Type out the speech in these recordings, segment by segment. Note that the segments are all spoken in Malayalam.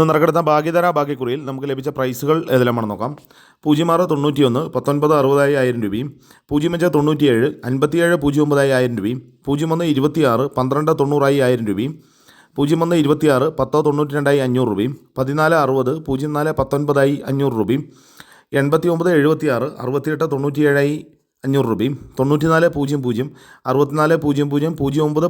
ഇന്ന് നറുക്കെടുത്ത ഭാഗ്യധാര ഭാഗ്യക്കുറിയിൽ നമുക്ക് ലഭിച്ച പ്രൈസുകൾ ഏതെല്ലാമാണെന്ന് നോക്കാം. 0691 1960 1000 രൂപയും, 05 97 57 09 1000 രൂപയും, 01 26 12 90 1000 രൂപയും, 01 26 10 92 500 രൂപയും, 14 60 04 19 500 രൂപയും, 89 76 68 97 500 രൂപയും, 94 00 64 00 09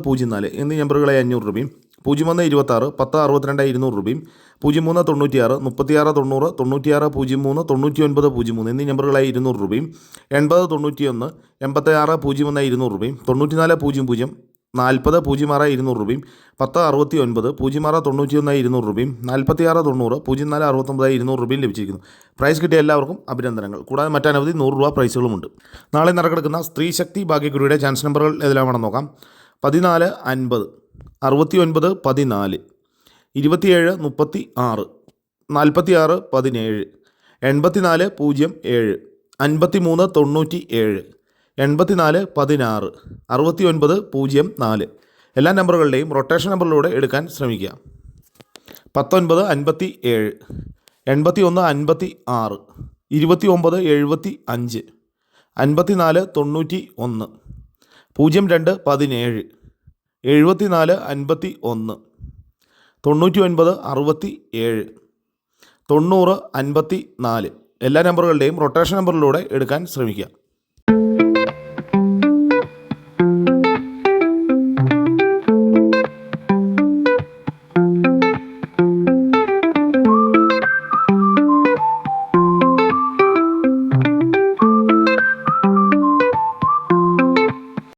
04 എന്നീ നമ്പറുകളായി 500 രൂപയും, 01 26 10 62 200 രൂപയും, 03 96 36 90 96 03 99 03 എന്നീ നമ്പറുകളായി 200 രൂപയും, 80 91 86 01 200 രൂപയും, 94 00 40 06 200 രൂപയും, 10 69 06 91 200 രൂപയും, 46 90 04 69 200 രൂപയും ലഭിച്ചിരിക്കുന്നു. പ്രൈസ് കിട്ടിയ എല്ലാവർക്കും അഭിനന്ദനങ്ങൾ. കൂടാതെ മറ്റനവധി 100 രൂപ പ്രൈസുകളുമുണ്ട്. നാളെ നറുക്കെടുക്കുന്ന സ്ത്രീ ശക്തി ഭാഗ്യക്കുറിയുടെ ചാൻസ് നമ്പറുകൾ ഏതെല്ലാമാണെന്ന് നോക്കാം. 14 50 69 14 27 36 46 17 84 07 53 97 84 16 69 04 എല്ലാ നമ്പറുകളുടെയും റൊട്ടേഷൻ നമ്പറിലൂടെ എടുക്കാൻ ശ്രമിക്കുക. 19 57 81 56 29 75 54 91 02 17 74 51 99 67 90 54 എല്ലാ നമ്പറുകളുടെയും റൊട്ടേഷൻ നമ്പറിലൂടെ എടുക്കാൻ ശ്രമിക്കുക.